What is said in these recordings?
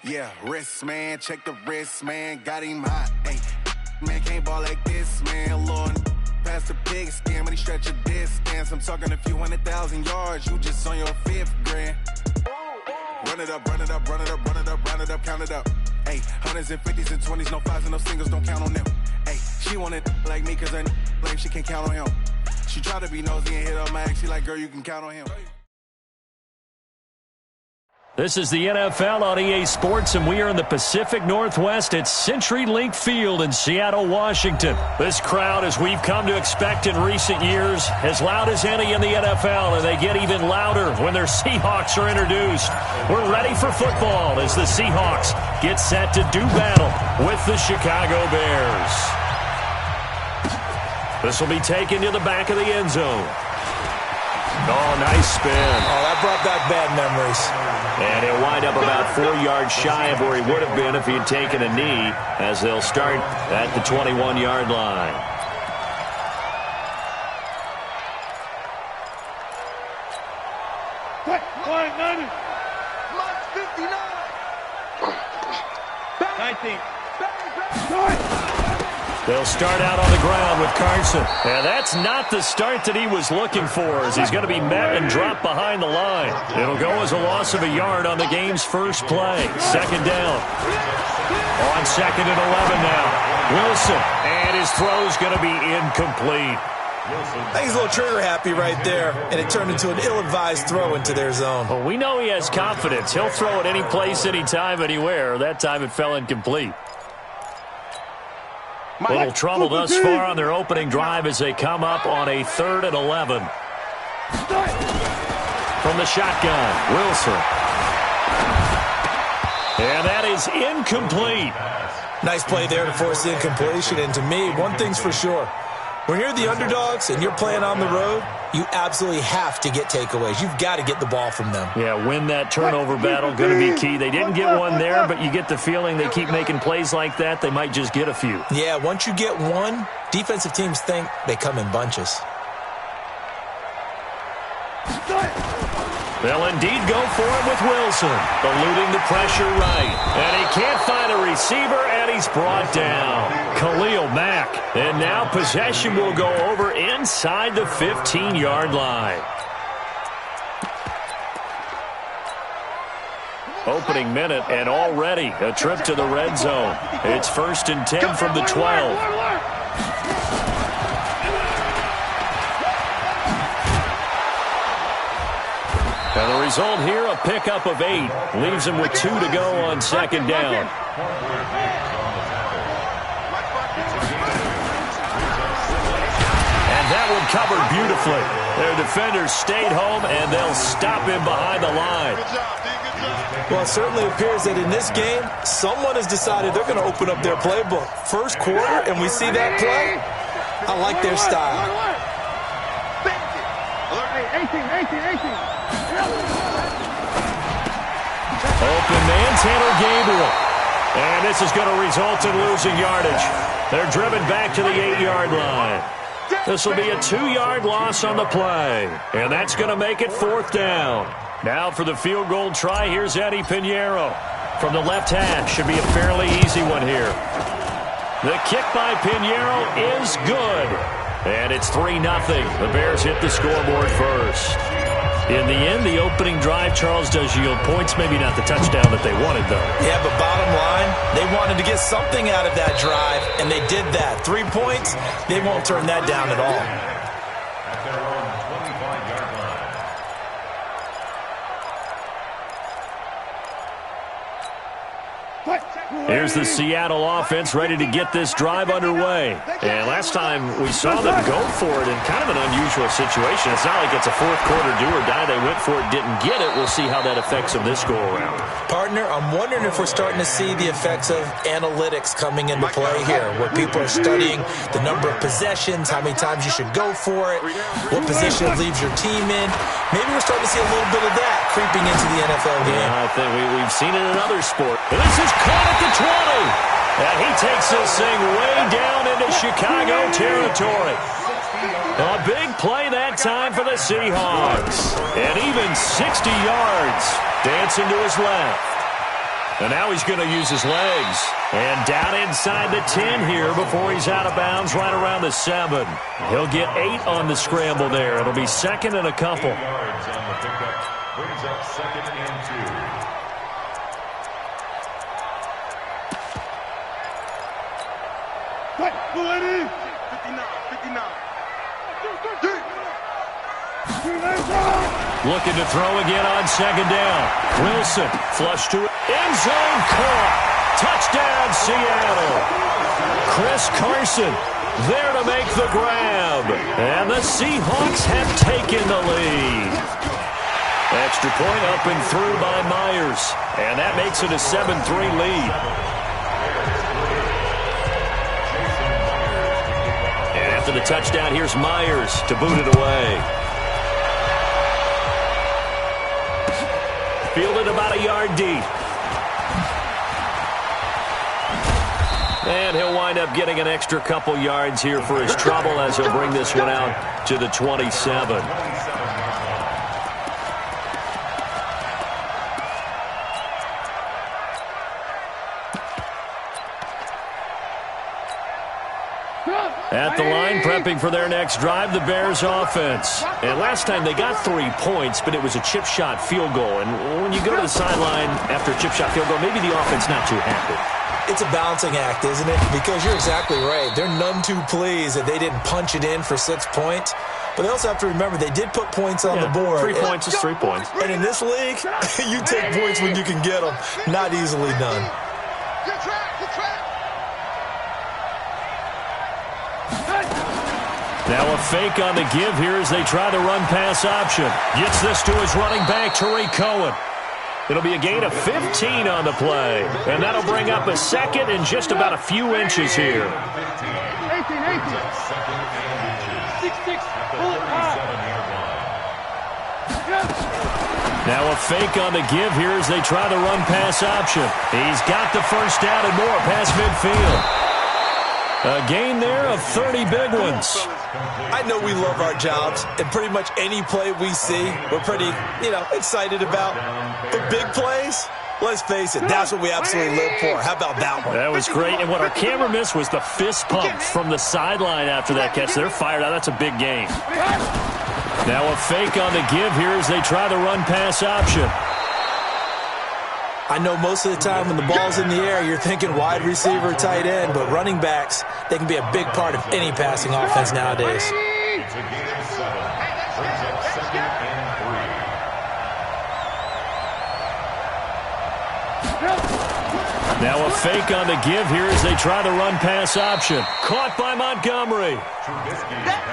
Yeah, wrist, man, check the wrist, man, got him hot. Hey, man, can't ball like this, man. Lord, past the pig skin when he stretch a distance. I'm talking a few 100,000 yards, you just on your 5th grand. Run it up, run it up, run it up, run it up, run it up, count it up. Hey, hundreds and 50s and 20s, no 5s and no singles, don't count on them. Hey, she wanted like me cause her lame, she can't count on him. She tried to be nosy and hit up my ex, she like, girl, you can count on him. This is the NFL on EA Sports, and we are in the Pacific Northwest at CenturyLink Field in Seattle, Washington. This crowd, as we've come to expect in recent years, as loud as any in the NFL, and they get even louder when their Seahawks are introduced. We're ready for football as the Seahawks get set to do battle with the Chicago Bears. This will be taken to the back of the end zone. Oh, nice spin. Oh, that brought back bad memories. And he'll wind up about 4 yards shy of where he would have been if he had taken a knee, as they'll start at the 21-yard line. March 59. 19. They'll start out on the ground with Carson. And that's not the start that he was looking for, as he's going to be met and dropped behind the line. It'll go as a loss of a yard on the game's first play. Second down. On 2nd and 11 now. Wilson. And his throw's going to be incomplete. I think he's a little trigger happy right there, and it turned into an ill-advised throw into their zone. Well, we know he has confidence. He'll throw it any place, anytime, anywhere. That time it fell incomplete. A little trouble thus far on their opening drive as they come up on a 3rd and 11. From the shotgun, Wilson. And that is incomplete. Nice play there to force the incompletion. And to me, one thing's for sure. When you're the underdogs and you're playing on the road, you absolutely have to get takeaways. You've got to get the ball from them. Yeah, win that turnover battle, going to be key. They didn't get one there, but you get the feeling they keep making plays like that, they might just get a few. Yeah, once you get one, defensive teams think they come in bunches. They'll indeed go for it with Wilson, eluding the pressure right. And he can't find a receiver, and he's brought down. Khalil Mack. And now possession will go over inside the 15-yard line. Opening minute, and already a trip to the red zone. It's 1st and 10 from the 12. And the result here, a pickup of 8. Leaves him with 2 to go on 2nd down. And that one covered beautifully. Their defenders stayed home, and they'll stop him behind the line. Well, it certainly appears that in this game, someone has decided they're going to open up their playbook. First quarter, and we see that play. I like their style. 18. Open man, Tanner Gabriel. And this is going to result in losing yardage. They're driven back to the 8-yard line. This will be a 2-yard loss on the play. And that's going to make it 4th down. Now for the field goal try, here's Eddie Pinheiro. From the left hash, should be a fairly easy one here. The kick by Pinheiro is good. And it's 3-0. The Bears hit the scoreboard first. In the end, the opening drive, Charles, does yield points. Maybe not the touchdown that they wanted, though. Yeah, but bottom line, they wanted to get something out of that drive, and they did that. 3 points, they won't turn that down at all. Here's the Seattle offense ready to get this drive underway. And last time we saw them go for it in kind of an unusual situation. It's not like it's a fourth quarter do or die. They went for it, didn't get it. We'll see how that affects them this go-around. Partner, I'm wondering if we're starting to see the effects of analytics coming into play here, where people are studying the number of possessions, how many times you should go for it, what position leaves your team in. Maybe we're starting to see a little bit of that creeping into the NFL game. Yeah, I think we've seen it in another sport. And this is caught at the 20. And he takes this thing way down into Chicago territory. A big play that time for the Seahawks. And even 60 yards Dancing to his left. And now he's going to use his legs. And down inside the 10 here before he's out of bounds right around the 7. He'll get 8 on the scramble there. It'll be second and a couple. 8 yards on the pickup. Brings up second and 2. Right, 59, 59. Looking to throw again on second down. Wilson, flush to end zone, caught. Touchdown, Seattle. Chris Carson there to make the grab. And the Seahawks have taken the lead. Extra point up and through by Myers. And that makes it a 7-3 lead. And after the touchdown, here's Myers to boot it away. Fielded about a yard deep. And he'll wind up getting an extra couple yards here for his trouble as he'll bring this one out to the 27. At the line, prepping for their next drive, the Bears offense. And last time they got 3 points, but it was a chip shot field goal. And when you go to the sideline after a chip shot field goal, maybe the offense not too happy. It's a balancing act, isn't it? Because you're exactly right. They're none too pleased that they didn't punch it in for 6 points. But they also have to remember they did put points on the board. 3 points is 3 points. And in this league, you take points when you can get them. Not easily done. Now a fake on the give here as they try the run-pass option. Gets this to his running back, Tariq Cohen. It'll be a gain of 15 on the play. And that'll bring up a second and just about a few inches here. 18. 6-6. Now a fake on the give here as they try the run-pass option. He's got the first down and more past midfield. A gain there of 30 big ones. I know we love our jobs, and pretty much any play we see, we're pretty, excited about. But big plays, let's face it, that's what we absolutely live for. How about that one? That was great, and what our camera missed was the fist pump from the sideline after that catch. They're fired out. That's a big game. Now a fake on the give here as they try the run-pass option. I know most of the time when the ball's in the air, you're thinking wide receiver, tight end, but running backs, they can be a big part of any passing offense nowadays. It's a gain of 7. Brings up second and 3. Now a fake on the give here as they try the run-pass option. Caught by Montgomery.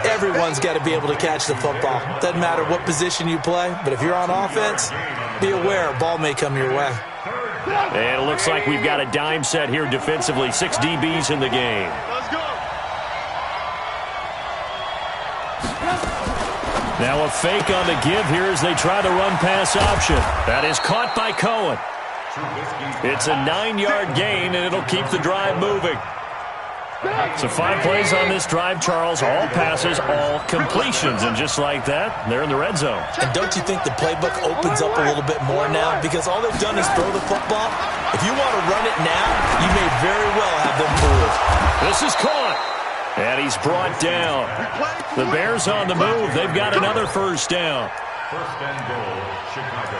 Everyone's got to be able to catch the football. Doesn't matter what position you play, but if you're on offense, be aware a ball may come your way. And it looks like we've got a dime set here defensively. 6 DBs in the game. Let's go. Now a fake on the give here as they try the run-pass option. That is caught by Cohen. It's a 9-yard gain, and it'll keep the drive moving. So 5 plays on this drive, Charles. All passes, all completions. And just like that, they're in the red zone. And don't you think the playbook opens up a little bit more now? Because all they've done is throw the football. If you want to run it now, you may very well have them fooled. This is caught. And he's brought down. The Bears on the move. They've got another first down. First and goal, Chicago.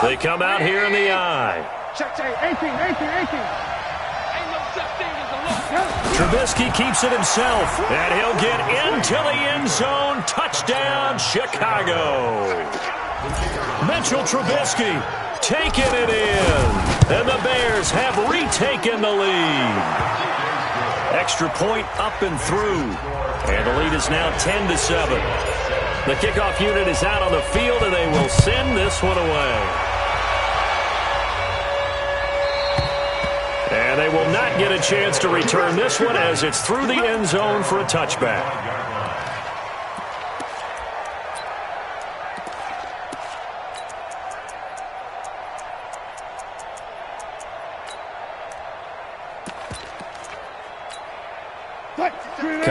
They come out here in the eye. Check, 18. Trubisky keeps it himself, and he'll get into the end zone. Touchdown, Chicago. Mitchell Trubisky taking it in, and the Bears have retaken the lead. Extra point up and through, and the lead is now 10-7. The kickoff unit is out on the field, and they will send this one away. And they will not get a chance to return this one as it's through the end zone for a touchback.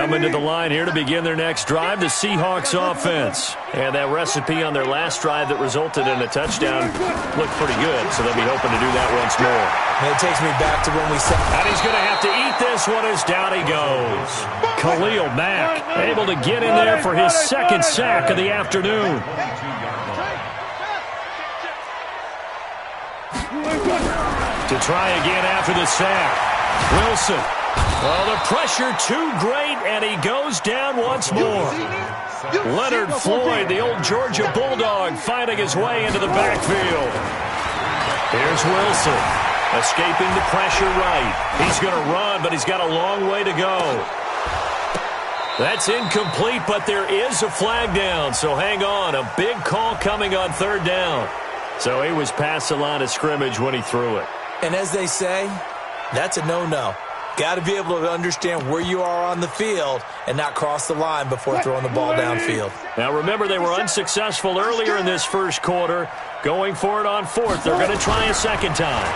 Coming to the line here to begin their next drive, the Seahawks offense. And that recipe on their last drive that resulted in a touchdown looked pretty good, so they'll be hoping to do that once more. And it takes me back to when we said... And he's going to have to eat this one as down he goes. Khalil Mack able to get in there for his second sack of the afternoon. To try again after the sack. Wilson. Well, the pressure too great, and he goes down once more. Leonard Floyd, the old Georgia Bulldog, finding his way into the backfield. Here's Wilson, escaping the pressure right. He's going to run, but he's got a long way to go. That's incomplete, but there is a flag down, so hang on. A big call coming on third down. So he was past the line of scrimmage when he threw it. And as they say, that's a no-no. Got to be able to understand where you are on the field and not cross the line before throwing the ball downfield. Now, remember, they were unsuccessful earlier in this first quarter. Going for it on fourth. They're going to try a second time.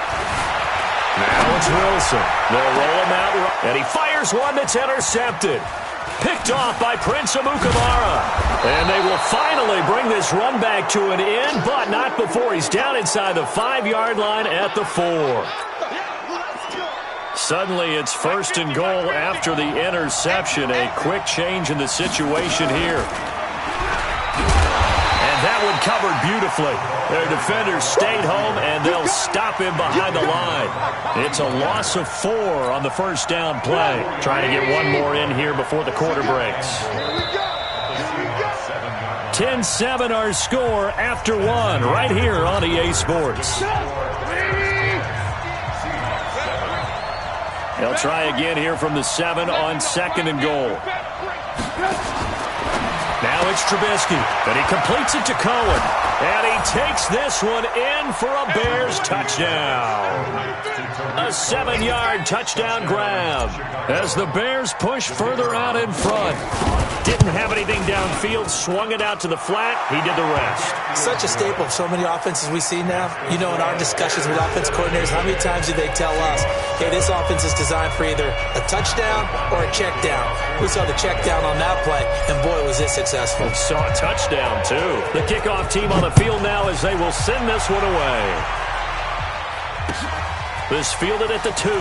Now it's Wilson. They'll roll him out, and he fires one that's intercepted. Picked off by Prince Amukamara. And they will finally bring this run back to an end, but not before he's down inside the 5-yard line at the 4. Suddenly, it's first and goal after the interception. A quick change in the situation here. And that one covered beautifully. Their defenders stayed home, and they'll stop him behind the line. It's a loss of 4 on the first down play. Trying to get one more in here before the quarter breaks. 10-7 our score after 1 right here on EA Sports. They'll try again here from the 7 on second and goal. Now it's Trubisky, but he completes it to Cohen. And he takes this one in for a Bears touchdown. A 7-yard touchdown grab as the Bears push further out in front. Didn't have anything downfield, swung it out to the flat. He did the rest. Such a staple of so many offenses we see now. You know, in our discussions with offense coordinators, how many times do they tell us, hey, this offense is designed for either a touchdown or a check down. We saw the check down on that play, and boy, was it successful. We saw a touchdown, too. The kickoff team on the field now as they will send this one away. This fielded at the 2.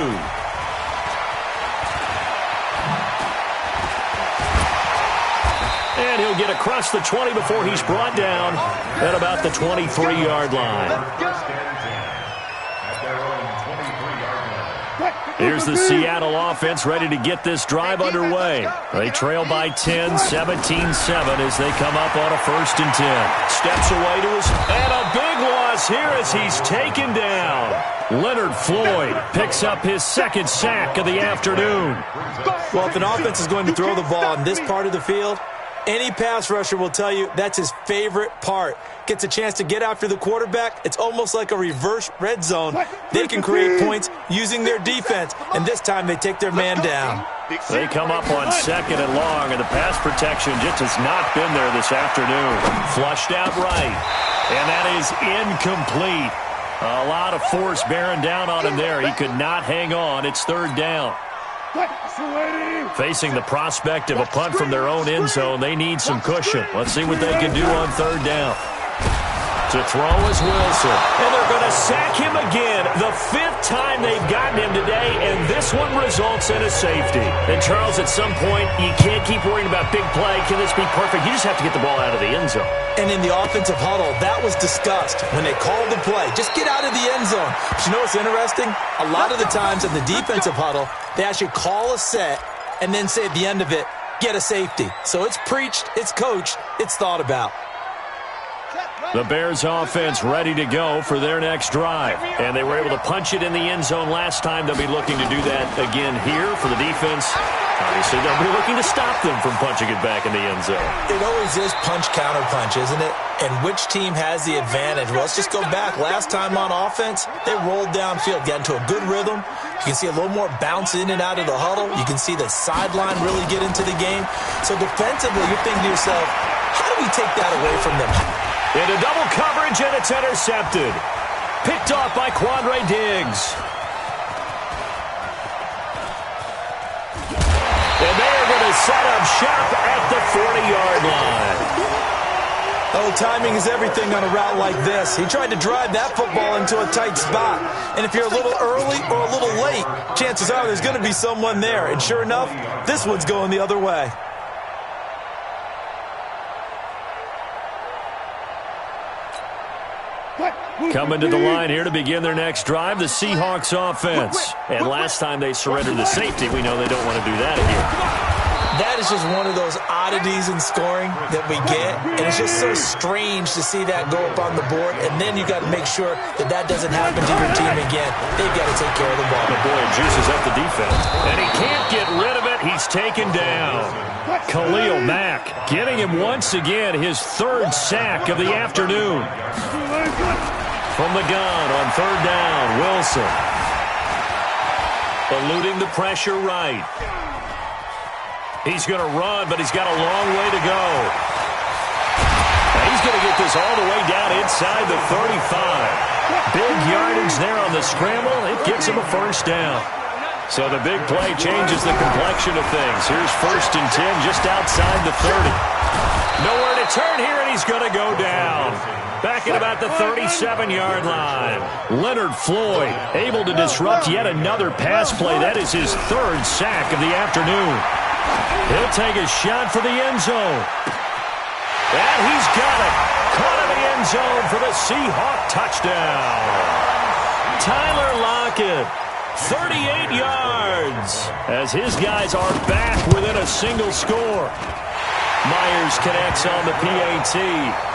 And he'll get across the 20 before he's brought down at about the 23-yard line. Here's the Seattle offense ready to get this drive underway. They trail by 10, 17-7 as they come up on a 1st and 10. Steps away to his... And a big loss here as he's taken down. Leonard Floyd picks up his second sack of the afternoon. Well, if an offense is going to throw the ball in this part of the field, any pass rusher will tell you that's his favorite part. Gets a chance to get after the quarterback. It's almost like a reverse red zone. They can create points using their defense, and this time they take their man down. They come up on second and long, and the pass protection just has not been there this afternoon. Flushed out right, and that is incomplete. A lot of force bearing down on him there. He could not hang on. It's 3rd down. Facing the prospect of a punt from their own end zone, they need some cushion. Let's see what they can do on 3rd down. To throw is Wilson. And they're going to sack him again. The 5th time they've gotten him today, and this one results in a safety. And, Charles, at some point, you can't keep worrying about big play. Can this be perfect? You just have to get the ball out of the end zone. And in the offensive huddle, that was discussed when they called the play. Just get out of the end zone. But you know what's interesting? A lot of the times in the defensive huddle, they actually call a set and then say at the end of it, get a safety. So it's preached, it's coached, it's thought about. The Bears offense ready to go for their next drive. And they were able to punch it in the end zone last time. They'll be looking to do that again here for the defense. Obviously, they'll be looking to stop them from punching it back in the end zone. It always is punch-counter-punch, isn't it? And which team has the advantage? Well, let's just go back. Last time on offense, they rolled downfield, got into a good rhythm. You can see a little more bounce in and out of the huddle. You can see the sideline really get into the game. So defensively, you're thinking to yourself, how do we take that away from them? Into double coverage, and it's intercepted. Picked off by Quandre Diggs. And they are going to set up shop at the 40-yard line. Oh, timing is everything on a route like this. He tried to drive that football into a tight spot. And if you're a little early or a little late, chances are there's going to be someone there. And sure enough, this one's going the other way. Coming to the line here to begin their next drive, the Seahawks offense. And last time they surrendered the safety, we know they don't want to do that again. That is just one of those oddities in scoring that we get. And it's just so strange to see that go up on the board. And then you got to make sure that that doesn't happen to your team again. They've got to take care of the ball. The boy juices up the defense. And he can't get rid of it. He's taken down. Khalil Mack getting him once again his third sack of the afternoon. From the gun on third down, Wilson. Eluding the pressure right. He's going to run, but he's got a long way to go. And he's going to get this all the way down inside the 35. Big yardage there on the scramble. It gets him a first down. So the big play changes the complexion of things. Here's 1st and 10 just outside the 30. Nowhere to turn here, and he's going to go down. Back at about the 37-yard line. Leonard Floyd able to disrupt yet another pass play. That is his third sack of the afternoon. He'll take a shot for the end zone. And he's got it. Caught in the end zone for the Seahawk touchdown. Tyler Lockett, 38 yards, as his guys are back within a single score. Myers connects on the PAT,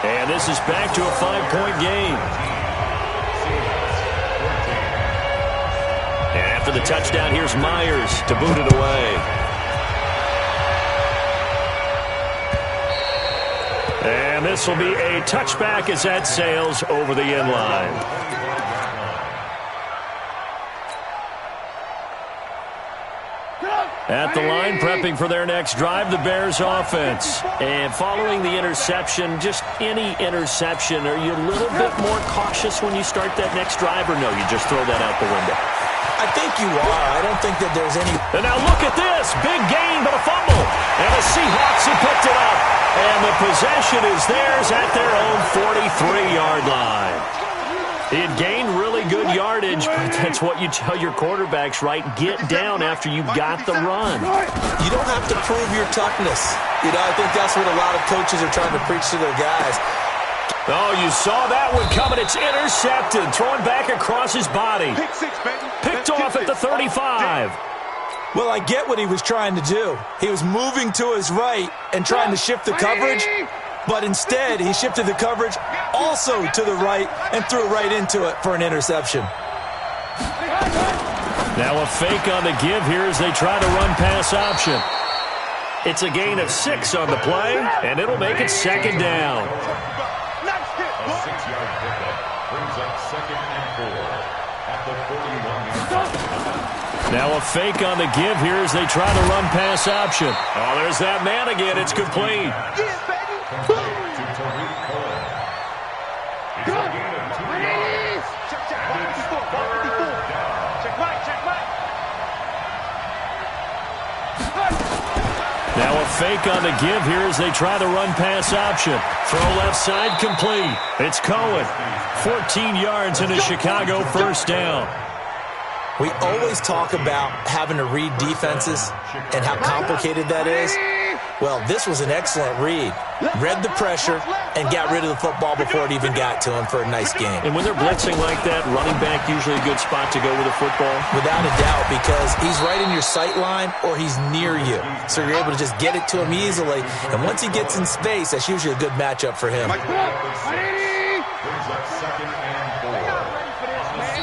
and this is back to a 5-point game. And after the touchdown, here's Myers to boot it away. And this will be a touchback as that sails over the end line. At the line, prepping for their next drive, the Bears offense. And following the interception, just any interception, are you a little bit more cautious when you start that next drive, or no, you just throw that out the window? I think you are. I don't think that there's any... And now look at this. Big gain, but a fumble. And the Seahawks have picked it up. And the possession is theirs at their own 43-yard line. It gained really good yardage, but that's what you tell your quarterbacks, right? Get down after you've got the run. You don't have to prove your toughness. You know, I think that's what a lot of coaches are trying to preach to their guys. Oh, you saw that one coming. It's intercepted. Throwing back across his body. Picked off at the 35. Well, I get what he was trying to do. He was moving to his right and trying to shift the coverage, but instead he shifted the coverage also to the right and threw right into it for an interception. Now a fake on the give here as they try to run pass option. It's a gain of 6 on the play, and it'll make it 2nd down. A 6-yard pickup brings up 2nd and 4 at the 41-yard line. Now a fake on the give here as they try to run pass option. Oh, there's that man again. It's complete. Complete to Tariq Cohen. It's a gain of 2 yards. It's 3rd down. Now a fake on the give here as they try to run pass option. Throw left side complete. It's Cohen. 14 yards in a Chicago first down. We always talk about having to read defenses and how complicated that is. Well, this was an excellent read. Read the pressure and got rid of the football before it even got to him for a nice game. And when they're blitzing like that, running back usually a good spot to go with a football? Without a doubt, because he's right in your sight line or he's near you. So you're able to just get it to him easily. And once he gets in space, that's usually a good matchup for him. Brings up 2nd and 4.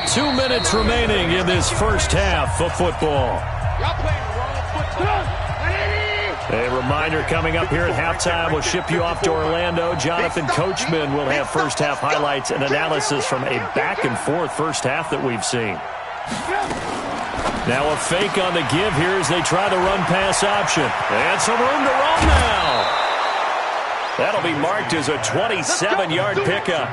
2 minutes remaining in this first half of football. A reminder coming up here at halftime, we'll ship you off to Orlando. Jonathan Coachman will have first half highlights and analysis from a back-and-forth first half that we've seen. Now a fake on the give here as they try to run pass option. And some room to run now. That'll be marked as a 27-yard pickup.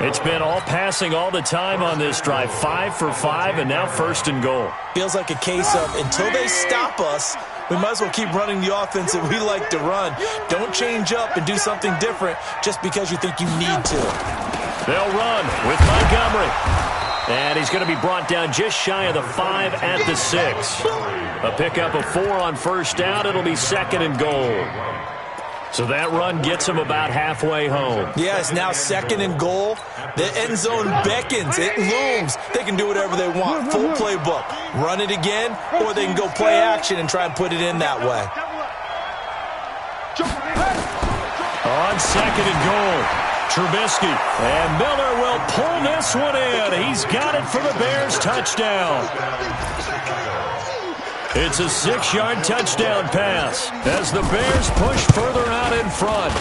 It's been all passing all the time on this drive. 5 for 5, and now 1st and goal. Feels like a case of until they stop us, we might as well keep running the offense that we like to run. Don't change up and do something different just because you think you need to. They'll run with Montgomery. And he's going to be brought down just shy of the 5 at the 6. A pickup of 4 on first down. It'll be second and goal. So that run gets him about halfway home. Yeah, it's now second and goal. The end zone beckons. It looms. They can do whatever they want. Full playbook. Run it again, or they can go play action and try and put it in that way. On second and goal, Trubisky. And Miller will pull this one in. He's got it for the Bears touchdown. It's a 6-yard touchdown pass as the Bears push further out in front.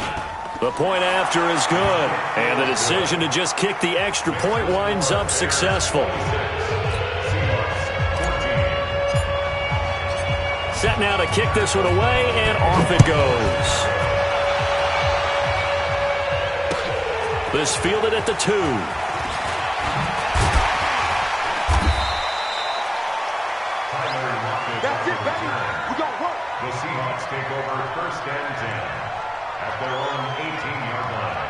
The point after is good, and the decision to just kick the extra point winds up successful. Set now to kick this one away, and off it goes. This fielded at the 2. The Seahawks take over first and 10 at their own 18-yard line.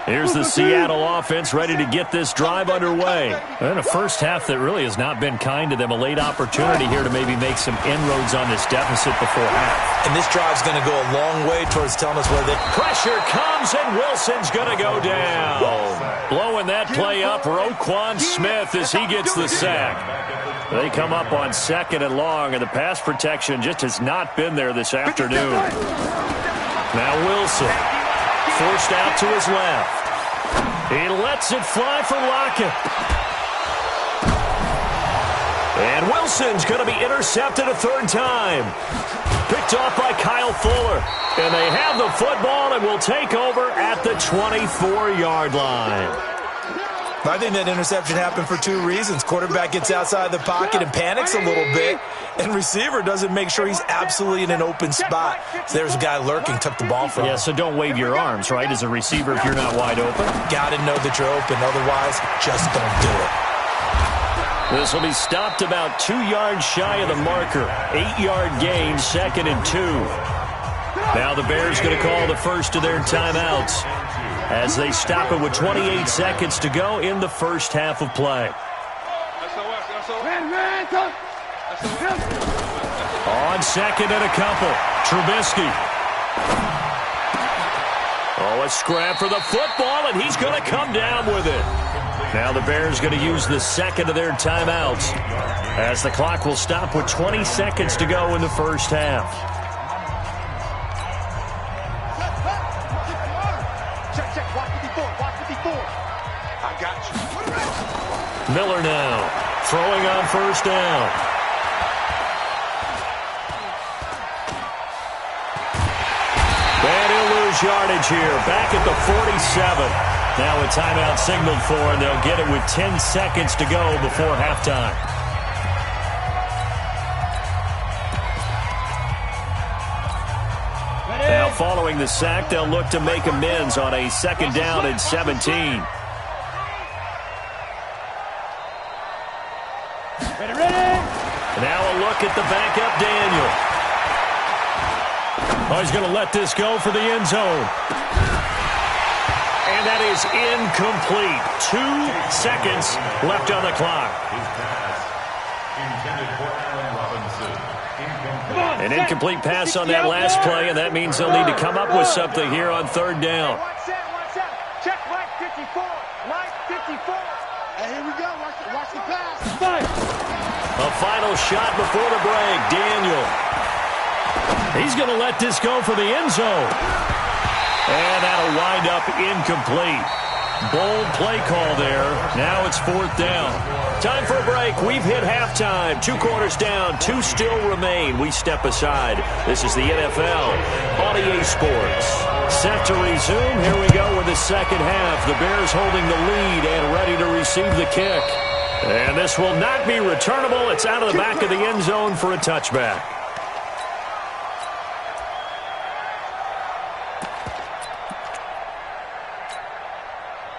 Here's the Seattle offense ready to get this drive underway. And a first half that really has not been kind to them. A late opportunity here to maybe make some inroads on this deficit before half. And this drive's going to go a long way towards telling us where they... Pressure comes, and Wilson's going to go down. Blowing that play up, Roquan Smith as he gets the sack. They come up on second and long, and the pass protection just has not been there this afternoon. Now Wilson, forced out to his left. He lets it fly for Lockett. And Wilson's going to be intercepted a third time. Picked off by Kyle Fuller. And they have the football and will take over at the 24-yard line. I think that interception happened for 2 reasons. Quarterback gets outside the pocket and panics a little bit, and receiver doesn't make sure he's absolutely in an open spot. So there's a guy lurking, took the ball from him. Yeah, so don't wave your arms, right, as a receiver if you're not wide open. Got to know that you're open. Otherwise, just don't do it. This will be stopped about 2 yards shy of the marker. 8-yard gain, second and 2. Now the Bears going to call the first of their timeouts as they stop it with 28 seconds to go in the first half of play. On second and a couple, Trubisky. Oh, a scrap for the football, and he's going to come down with it. Now the Bears going to use the second of their timeouts as the clock will stop with 20 seconds to go in the first half. Miller now throwing on first down. And he'll lose yardage here. Back at the 47. Now a timeout signaled for, and they'll get it with 10 seconds to go before halftime. Now following the sack, they'll look to make amends on a second down and 17. Now a look at the backup, Daniel. Oh, he's going to let this go for the end zone. And that is incomplete. 2 seconds left on the clock. An incomplete pass on that last play, and that means they'll need to come up with something here on third down. Check right 54. Right 54. And here we go. Watch the pass. A final shot before the break. Daniel. He's going to let this go for the end zone. And that'll wind up incomplete. Bold play call there. Now it's fourth down. Time for a break. We've hit halftime. 2 quarters down. 2 still remain. We step aside. This is the NFL on EA Sports. Set to resume. Here we go with the second half. The Bears holding the lead and ready to receive the kick. And this will not be returnable. It's out of the back of the end zone for a touchback.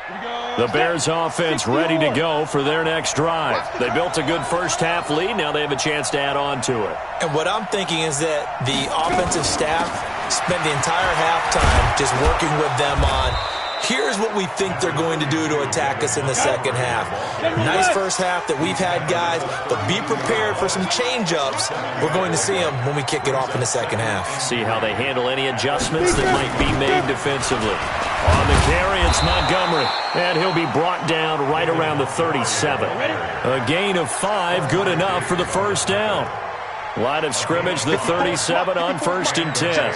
Here we go. The Bears offense ready to go for their next drive. They built a good first-half lead. Now they have a chance to add on to it. And what I'm thinking is that the offensive staff spent the entire halftime just working with them on, here's what we think they're going to do to attack us in the second half. Nice first half that we've had, guys, but be prepared for some change-ups. We're going to see them when we kick it off in the second half. See how they handle any adjustments that might be made defensively. On the carry, it's Montgomery, and he'll be brought down right around the 37. A gain of 5, good enough for the first down. Line of scrimmage, the 37 on 1st and 10.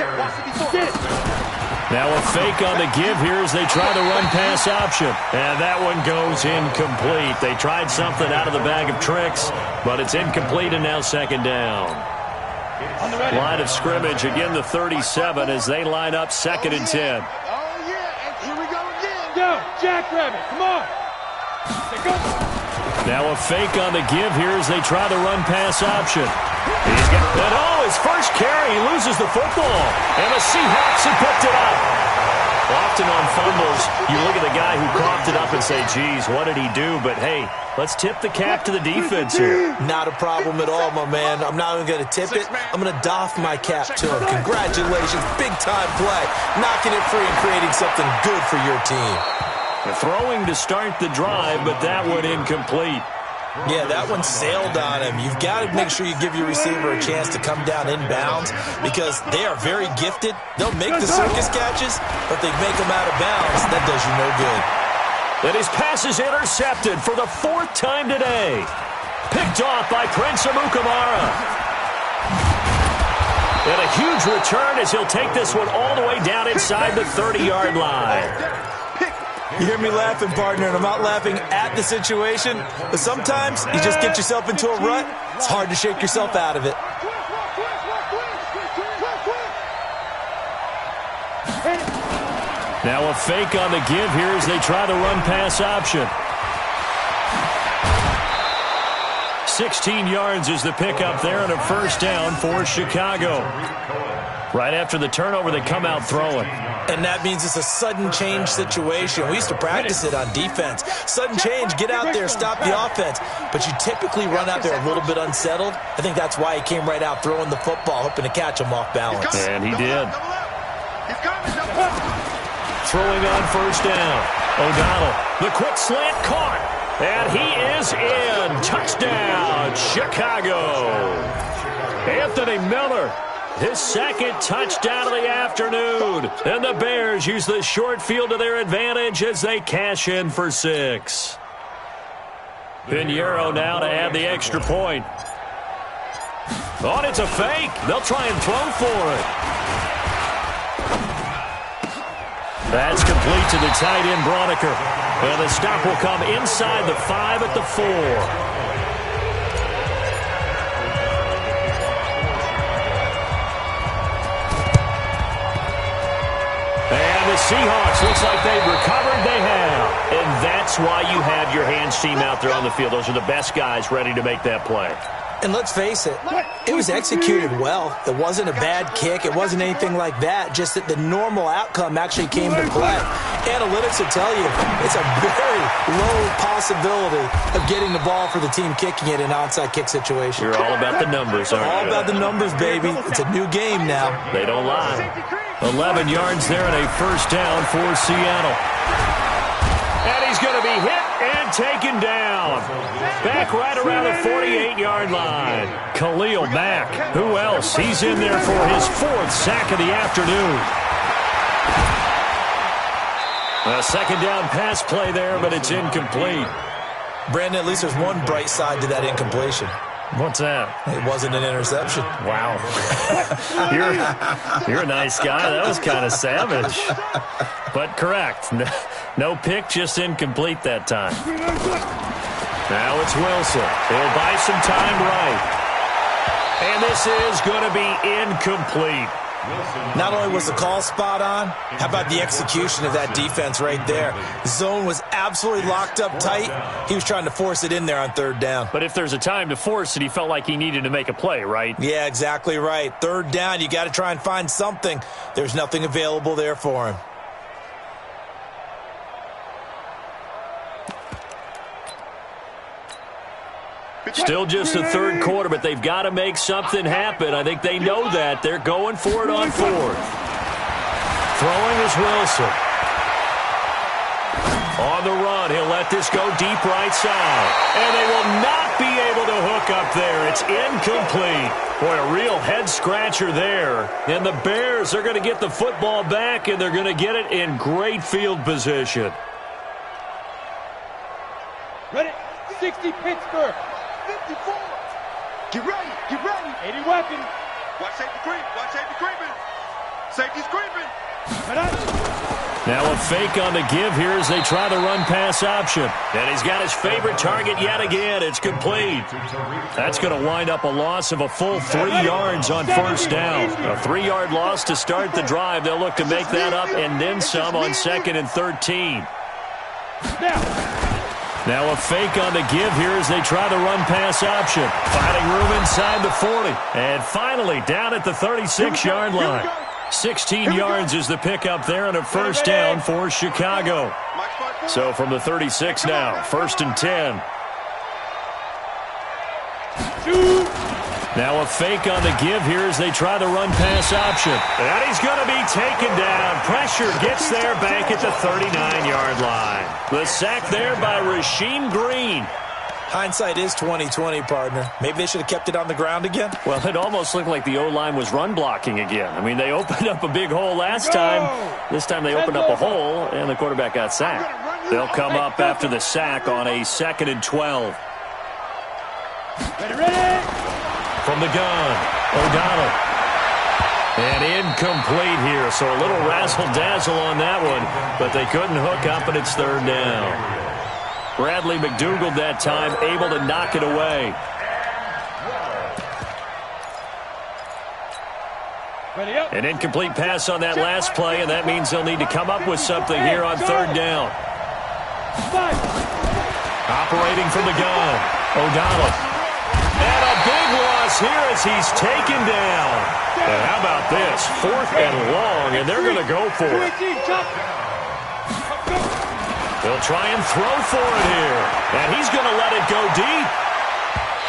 Now a fake on the give here as they try the run-pass option. And that one goes incomplete. They tried something out of the bag of tricks, but it's incomplete and now second down. Line of scrimmage, again the 37 as they line up 2nd and 10. Go, Jackrabbit, come on. Now a fake on the give here as they try the run-pass option. He's got that. Oh, his first carry, he loses the football. And the Seahawks have picked it up. Often on fumbles, you look at the guy who coughed it up and say, geez, what did he do? But, hey, let's tip the cap to the defense here. Not a problem at all, my man. I'm not even going to tip it. I'm going to doff my cap to him. Congratulations. Big-time play. Knocking it free and creating something good for your team. Throwing to start the drive, but that one incomplete. Yeah, that one sailed on him. You've got to make sure you give your receiver a chance to come down inbounds because they are very gifted. They'll make the circus catches, but they make them out of bounds. That does you no good. And his pass is intercepted for the 4th time today. Picked off by Prince Amukamara. And a huge return as he'll take this one all the way down inside the 30-yard line. You hear me laughing, partner, and I'm not laughing at the situation, but sometimes you just get yourself into a rut. It's hard to shake yourself out of it. Now a fake on the give here as they try the run-pass option. 16 yards is the pickup there and a first down for Chicago. Right after the turnover, they come out throwing. And that means it's a sudden change situation. We used to practice it on defense. Sudden change, get out there, stop the offense. But you typically run out there a little bit unsettled. I think that's why he came right out throwing the football, hoping to catch him off balance. And he did. Throwing on first down. O'Donnell, the quick slant caught. And he is in. Touchdown, Chicago. Anthony Miller. His 2nd touchdown of the afternoon. And the Bears use the short field to their advantage as they cash in for 6. Pinheiro now to add the extra point. Oh, it's a fake. They'll try and throw for it. That's complete to the tight end, Broniker. And the stop will come inside the 5 at the 4. The Seahawks, looks like they've recovered. They have. And that's why you have your hands team out there on the field. Those are the best guys ready to make that play. And let's face it, it was executed well. It wasn't a bad kick. It wasn't anything like that. Just that the normal outcome actually came to play. Analytics will tell you it's a very low possibility of getting the ball for the team kicking it in an onside kick situation. You're all about the numbers, aren't you? All about the numbers, baby. It's a new game now. They don't lie. 11 yards there and a first down for Seattle. And he's going to be hit and taken down. Back right around the 48-yard line. Khalil Mack. Who else? He's in there for his 4th sack of the afternoon. A second down pass play there, but it's incomplete. Brandon, at least there's one bright side to that incompletion. What's that? It wasn't an interception. Wow. You're a nice guy. That was kind of savage. But correct. No pick, just incomplete that time. Now it's Wilson. He'll buy some time right. And this is going to be incomplete. Not only was the call spot on, how about the execution of that defense right there? The zone was absolutely locked up tight. He was trying to force it in there on 3rd down. But if there's a time to force it, he felt like he needed to make a play, right? Yeah, exactly right. 3rd down, you got to try and find something. There's nothing available there for him. Still just the third quarter, but they've got to make something happen. I think they know that. They're going for it on fourth. Throwing is Wilson. On the run, he'll let this go deep right side. And they will not be able to hook up there. It's incomplete. Boy, a real head-scratcher there. And the Bears are going to get the football back, and they're going to get it in great field position. Ready? 60 Pittsburgh. 54. Get ready. Get ready. 80 weapon. Watch safety creep. Watch safety creeping. Safety's creeping. Now a fake on the give here as they try the run-pass option. And he's got his favorite target yet again. It's complete. That's going to wind up a loss of a full 3 yards on first down. A 3-yard loss to start the drive. They'll look to make that up and then some on 2nd and 13. Now a fake on the give here as they try the run-pass option. Finding room inside the 40. And finally down at the 36-yard line. 16 yards is the pickup there and a first down for Chicago. So from the 36 now, 1st and 10. Now a fake on the give here as they try the run-pass option. And he's going to be taken down. Pressure gets there back at the 39-yard line. The sack there by Rasheem Green. Hindsight is 20/20, partner. Maybe they should have kept it on the ground again. Well, it almost looked like the O-line was run blocking again. I mean, they opened up a big hole last time. This time they opened up a hole, and the quarterback got sacked. They'll come up after the sack on a 2nd and 12. Ready. From the gun, O'Donnell. And incomplete here, so a little razzle-dazzle on that one, but they couldn't hook up, and it's 3rd down. Bradley McDougald that time able to knock it away. An incomplete pass on that last play, and that means they'll need to come up with something here on 3rd down. Operating from the gun, O'Donnell. And a big loss here as he's taken down. And how about this? 4th and long, and they're going to go for it. They'll try and throw for it here. And he's going to let it go deep.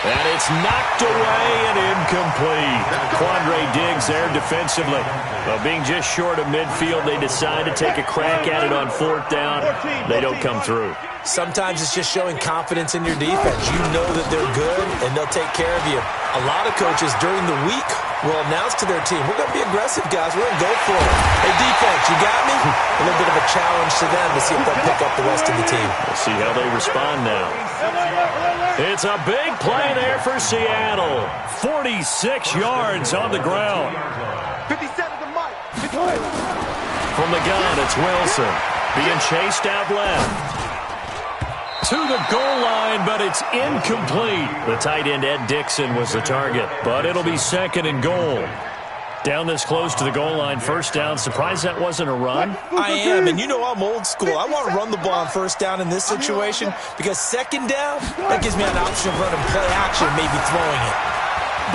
And it's knocked away and incomplete. Quandre Diggs there defensively. Well, being just short of midfield, they decide to take a crack at it on 4th down. They don't come through. Sometimes it's just showing confidence in your defense. You know that they're good, and they'll take care of you. A lot of coaches during the week will announce to their team, we're going to be aggressive, guys. We're going to go for it. Hey, defense, you got me? A little bit of a challenge to them to see if they'll pick up the rest of the team. We'll see how they respond now. It's a big play there for Seattle. 46 yards on the ground. 57 to Mike. From the gun, it's Wilson. Being chased out left. To the goal line, but it's incomplete. The tight end, Ed Dixon, was the target, but it'll be 2nd and goal. Down this close to the goal line, 1st down. Surprised that wasn't a run? I am, and you know I'm old school. I want to run the ball on 1st down in this situation because 2nd down, that gives me an option of running play action, maybe throwing it.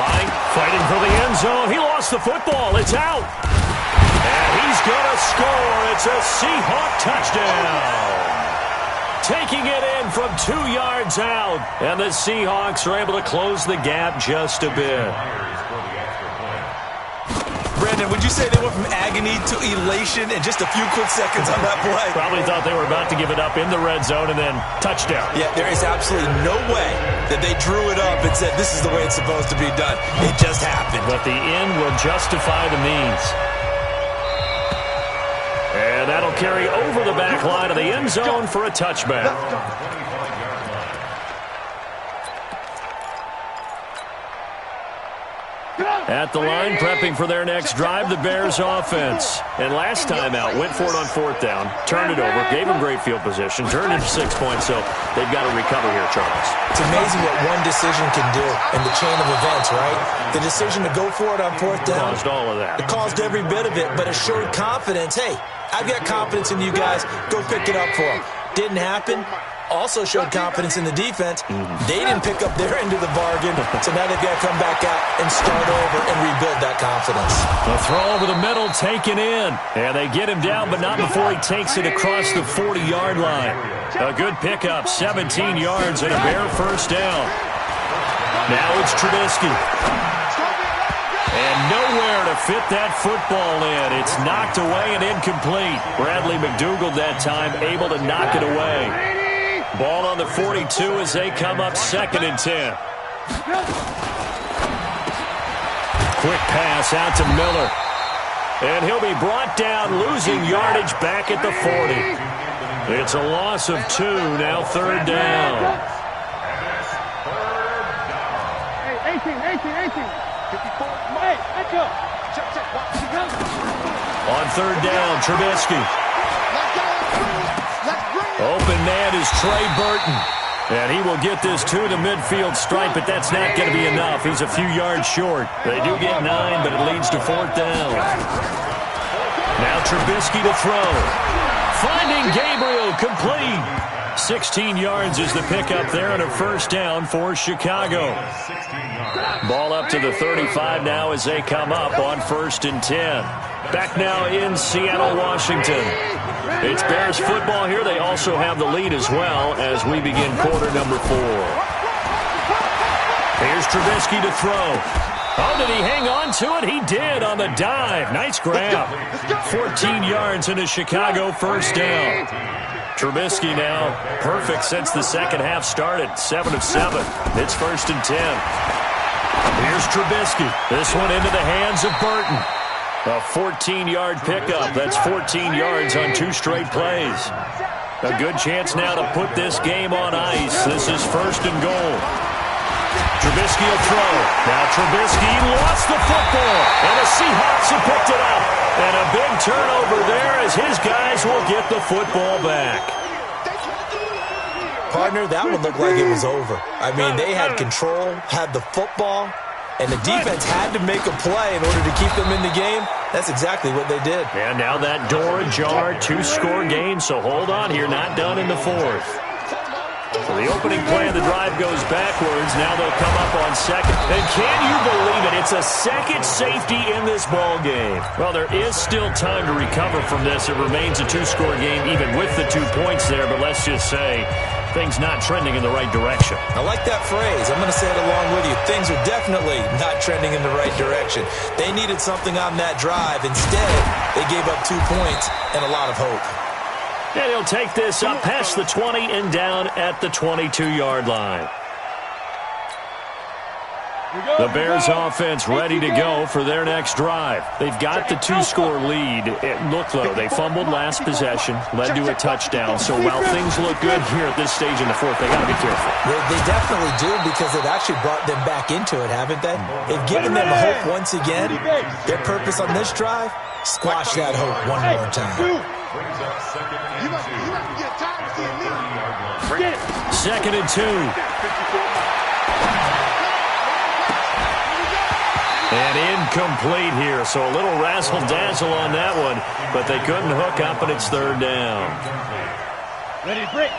Bynum fighting for the end zone. He lost the football. It's out. And he's going to score. It's a Seahawk touchdown. Taking it in from 2 yards out. And the Seahawks are able to close the gap just a bit. Brandon, would you say they went from agony to elation in just a few quick seconds on that play? Probably thought they were about to give it up in the red zone and then touchdown. Yeah, there is absolutely no way that they drew it up and said, this is the way it's supposed to be done. It just happened. But the end will justify the means. And that'll carry over the back line of the end zone for a touchback. At the line, prepping for their next drive, the Bears offense. And last time out, went for it on 4th down, turned it over, gave them great field position, turned into 6 points, so they've got to recover here, Charles. It's amazing what one decision can do in the chain of events, right? The decision to go for it on 4th down. Caused all of that. It caused every bit of it, but it showed confidence. Hey, I've got confidence in you guys. Go pick it up for them. Didn't happen. Also showed confidence in the defense. They didn't pick up their end of the bargain, so now they've got to come back out and start over and rebuild that confidence. The throw over the middle taken in. And they get him down, but not before he takes it across the 40-yard line. A good pickup, 17 yards and a Bear 1st down. Now it's Trubisky. And nowhere to fit that football in. It's knocked away and incomplete. Bradley McDougald that time able to knock it away. Ball on the 42 as they come up 2nd and 10. Quick pass out to Miller. And he'll be brought down, losing yardage back at the 40. It's a loss of 2, now 3rd down. 18. 54. Hey, let's go. On 3rd down, Trubisky. Open man is Trey Burton. And he will get this to the midfield stripe, but that's not going to be enough. He's a few yards short. They do get 9, but it leads to 4th down. Now Trubisky to throw. Finding Gabriel, complete. 16 yards is the pickup there and a 1st down for Chicago. Ball up to the 35 now as they come up on 1st and 10. Back now in Seattle, Washington. It's Bears football here. They also have the lead as well as we begin quarter number 4. Here's Trubisky to throw. Oh, did he hang on to it? He did on the dive. Nice grab. 14 yards and a Chicago 1st down. Trubisky now perfect since the second half started. 7 of 7. It's 1st and 10. Here's Trubisky. This one into the hands of Burton. A 14-yard pickup. That's 14 yards on 2 straight plays. A good chance now to put this game on ice. This is 1st and goal. Trubisky will throw. Now Trubisky lost the football. And the Seahawks have picked it up. And a big turnover there as his guys will get the football back. Partner, that one looked like it was over. I mean, they had control, had the football, and the defense had to make a play in order to keep them in the game. That's exactly what they did. And now that door ajar, 2-score game, so hold on here, not done in the 4th. So the opening play of the drive goes backwards. Now they'll come up on 2nd. And can you believe it? It's a 2nd safety in this ball game. Well, there is still time to recover from this. It remains a 2-score game even with the 2 points there, but let's just say things not trending in the right direction. I like that phrase. I'm going to say it along with you. Things are definitely not trending in the right direction. They needed something on that drive. Instead, they gave up 2 points and a lot of hope. And he'll take this up past the 20 and down at the 22-yard line. The Bears offense ready to go for their next drive. They've got the 2-score lead. Look, though, they fumbled last possession, led to a touchdown. So while things look good here at this stage in the 4th, they got to be careful. They definitely do because they've actually brought them back into it, haven't they? They've given them hope once again. Their purpose on this drive, squash that hope one more time. 2nd and 2. And incomplete here, so a little razzle-dazzle on that one, but they couldn't hook up, and it's 3rd down.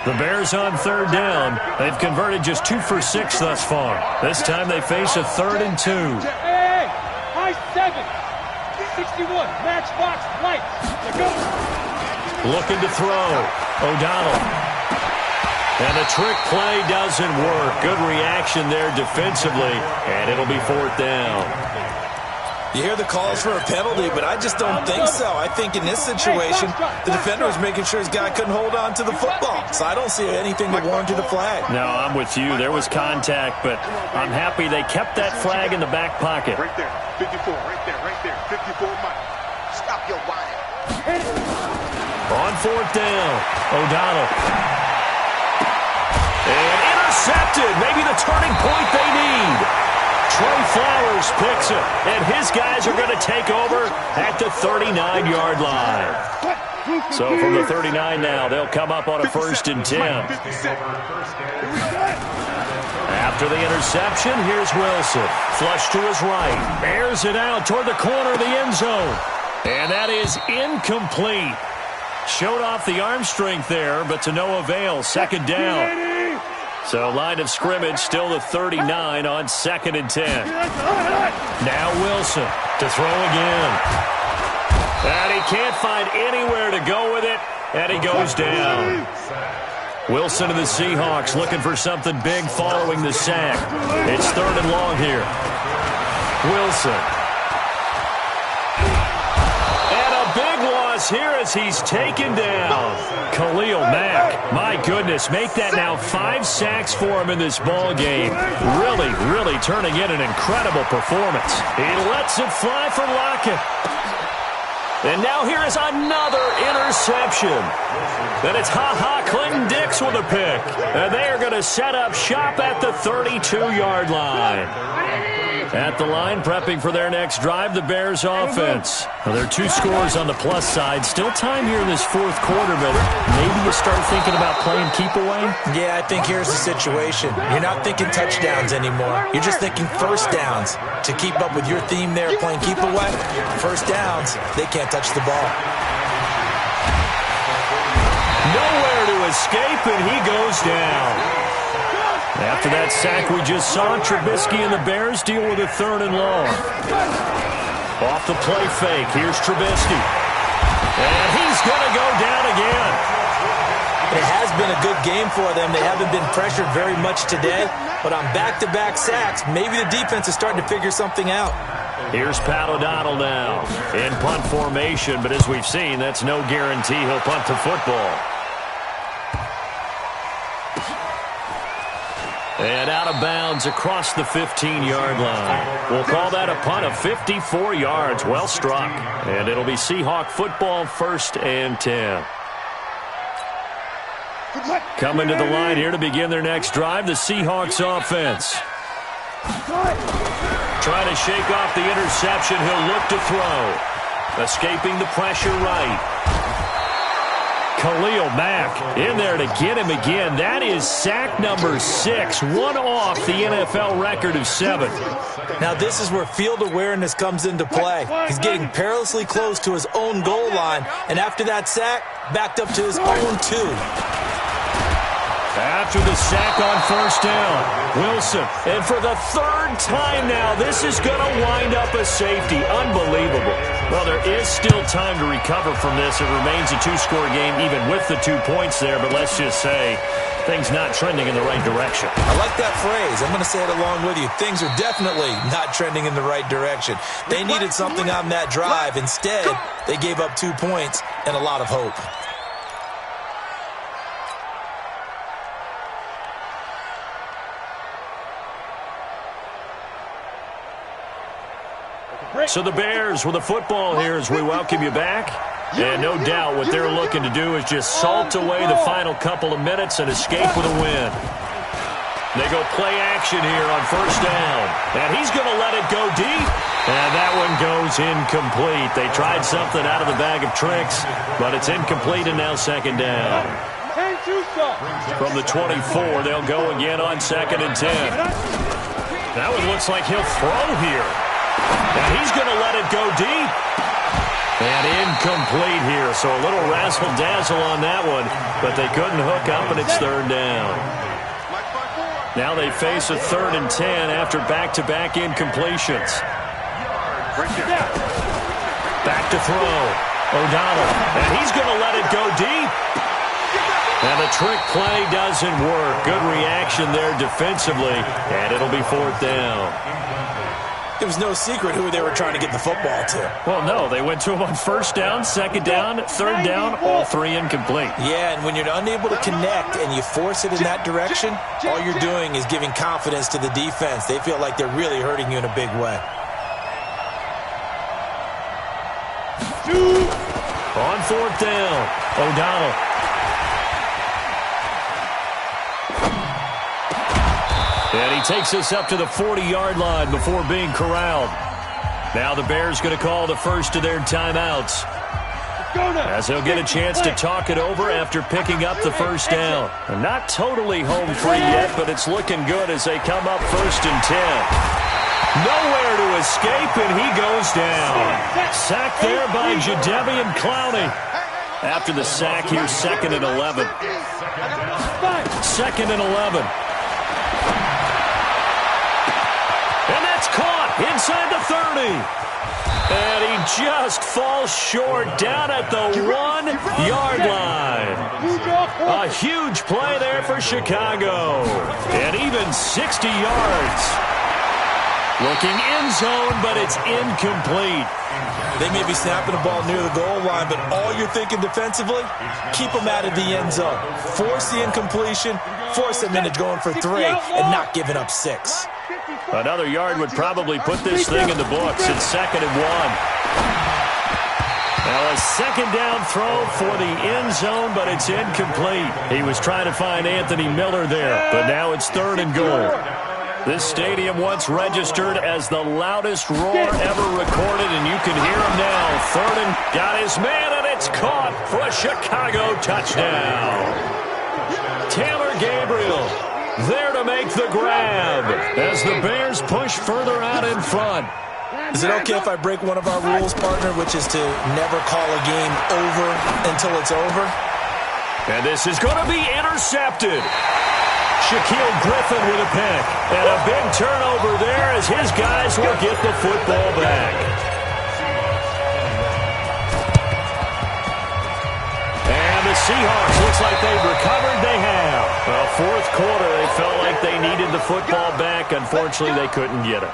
The Bears on 3rd down. They've converted just 2 for 6 thus far. This time they face a 3rd and 2. Hey, high 7, 61, matchbox lights. Looking to throw. O'Donnell. And the trick play doesn't work. Good reaction there defensively, and it'll be 4th down. You hear the calls for a penalty, but I just don't think so. I think in this situation, the defender was making sure his guy couldn't hold on to the football. So I don't see anything that warranted a flag. No, I'm with you. There was contact, but I'm happy they kept that flag in the back pocket. Right there, 54, right there, 54 Mike. Stop your whining. On 4th down, O'Donnell. And intercepted. Maybe the turning point they need. Trey Flowers picks it, and his guys are going to take over at the 39-yard line. So from the 39 now, they'll come up on a 1st and 10. After the interception, here's Wilson. Flush to his right. Airs it out toward the corner of the end zone. And that is incomplete. Showed off the arm strength there, but to no avail. 2nd down. So line of scrimmage still the 39 on 2nd and 10. Now Wilson to throw again. And he can't find anywhere to go with it, and he goes down. Wilson and the Seahawks looking for something big following the sack. It's 3rd and long here. Wilson. And a big loss here as he's taken down. Khalil Mack, my goodness, make that now 5 sacks for him in this ball game. Really turning in an incredible performance. He lets it fly for Lockett. And now here is another interception. And it's Clinton-Dix with a pick. And they are going to set up shop at the 32-yard line. At the line, prepping for their next drive, the Bears offense. Well, there are 2 scores on the plus side. Still time here in this 4th quarter, but maybe you start thinking about playing keep away? Yeah, I think here's the situation. You're not thinking touchdowns anymore. You're just thinking first downs. To keep up with your theme there, playing keep away, first downs, they can't touch the ball. Nowhere to escape, and he goes down. After that sack we just saw, Trubisky and the Bears deal with a 3rd and long. Off the play fake, here's Trubisky. And he's going to go down again. It has been a good game for them. They haven't been pressured very much today, but on back-to-back sacks, maybe the defense is starting to figure something out. Here's Pat O'Donnell now in punt formation, but as we've seen, that's no guarantee he'll punt the football. And out of bounds across the 15-yard line. We'll call that a punt of 54 yards. Well struck. And it'll be Seahawk football, 1st and 10. Coming to the line here to begin their next drive, the Seahawks offense. Trying to shake off the interception. He'll look to throw. Escaping the pressure right. Khalil Mack in there to get him again. That is sack number 6, one off the NFL record of 7. Now this is where field awareness comes into play. He's getting perilously close to his own goal line, and after that sack, backed up to his own 2. After the sack on 1st down, Wilson. And for the 3rd time now, this is going to wind up a safety. Unbelievable. Well, there is still time to recover from this. It remains a 2-score game even with the 2 points there. But let's just say things not trending in the right direction. I like that phrase. I'm going to say it along with you. Things are definitely not trending in the right direction. They needed something on that drive. Instead, they gave up 2 points and a lot of hope. So the Bears with the football here as we welcome you back. And no doubt what they're looking to do is just salt away the final couple of minutes and escape with a win. They go play action here on 1st down. And he's going to let it go deep. And that one goes incomplete. They tried something out of the bag of tricks, but it's incomplete and now 2nd down. From the 24, they'll go again on 2nd and 10. That one looks like he'll throw here. And he's going to let it go deep. And incomplete here. So a little razzle-dazzle on that one. But they couldn't hook up, and it's 3rd down. Now they face a 3rd and 10 after back-to-back incompletions. Back to throw. O'Donnell. And he's going to let it go deep. And the trick play doesn't work. Good reaction there defensively. And it'll be 4th down. It was no secret who they were trying to get the football to. Well, no. They went to him on 1st down, 2nd down, 3rd down, all 3 incomplete. Yeah, and when you're unable to connect and you force it in that direction, all you're doing is giving confidence to the defense. They feel like they're really hurting you in a big way. On 4th down, O'Donnell. And he takes us up to the 40-yard line before being corralled. Now the Bears going to call the first of their timeouts, as they'll get a chance to talk it over after picking up the 1st down. And not totally home free yet, but it's looking good as they come up 1st and 10. Nowhere to escape, and he goes down. Sacked there by Jadeveon Clowney. After the sack, here's 2nd and 11. 2nd and 11. And that's caught inside the 30. And he just falls short down at the 1-yard line. A huge play there for Chicago. And even 60 yards. Looking end zone, but it's incomplete. They may be snapping the ball near the goal line, but all you're thinking defensively, keep them out of the end zone. Force the incompletion, force them into going for 3, and not giving up 6. Another yard would probably put this thing in the books. It's 2nd and 1. Now a second down throw for the end zone, but it's incomplete. He was trying to find Anthony Miller there, but now it's 3rd and goal. This stadium once registered as the loudest roar ever recorded, and you can hear him now. 3rd and got his man, and it's caught for a Chicago touchdown. Taylor Gabriel there to make the grab as the Bears push further out in front. Is it okay if I break one of our rules, partner, which is to never call a game over until it's over? And this is going to be intercepted. Shaquille Griffin with a pick. And a big turnover there as his guys will get the football back. And the Seahawks, looks like they've recovered. They have. Well, 4th quarter, they felt like they needed the football back. Unfortunately, they couldn't get it.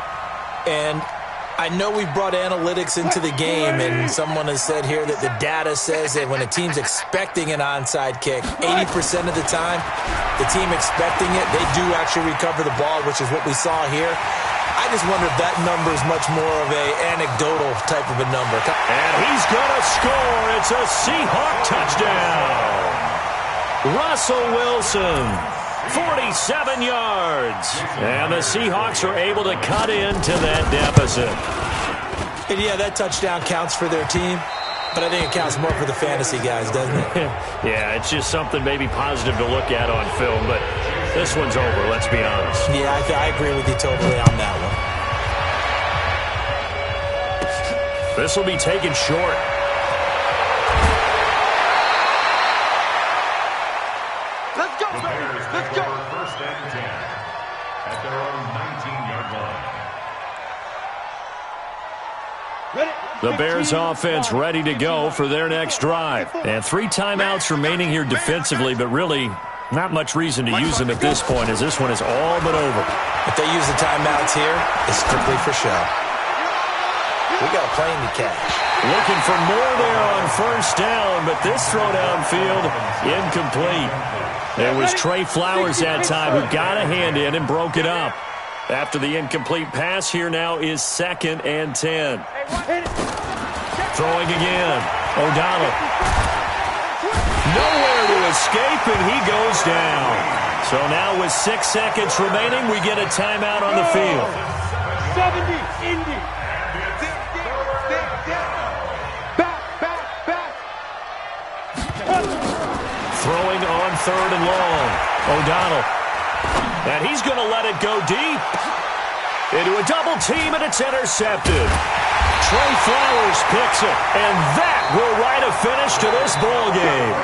And I know we brought analytics into the game, and someone has said here that the data says that when a team's expecting an onside kick, 80% of the time, the team expecting it, they do actually recover the ball, which is what we saw here. I just wonder if that number is much more of a anecdotal type of a number. And he's going to score. It's a Seahawk touchdown. Russell Wilson. 47 yards. And the Seahawks are able to cut into that deficit. And yeah, that touchdown counts for their team, but I think it counts more for the fantasy guys, doesn't it? Yeah, it's just something maybe positive to look at on film, but this one's over, let's be honest. Yeah, I agree with you totally on that one. This will be taken short. Let's go, baby. Let's go. 1st and 10 at their own 19-yard line. The Bears offense ready to go for their next drive. And 3 timeouts remaining here defensively, but really not much reason to use them at this point as this one is all but over. If they use the timeouts here, it's strictly for show. We got a plane to catch. Looking for more there on 1st down, but this throw downfield incomplete. It was Trey Flowers that time who got a hand in and broke it up. After the incomplete pass, here now is 2nd and 10. Throwing again. O'Donnell. Nowhere to escape, and he goes down. So now with 6 seconds remaining, we get a timeout on the field. 70, Indy. Back. Throwing on 3rd and long. O'Donnell. And he's going to let it go deep. Into a double team, and it's intercepted. Trey Flowers picks it, and that will write a finish to this ball game.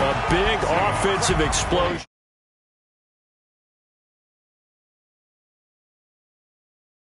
A big offensive explosion.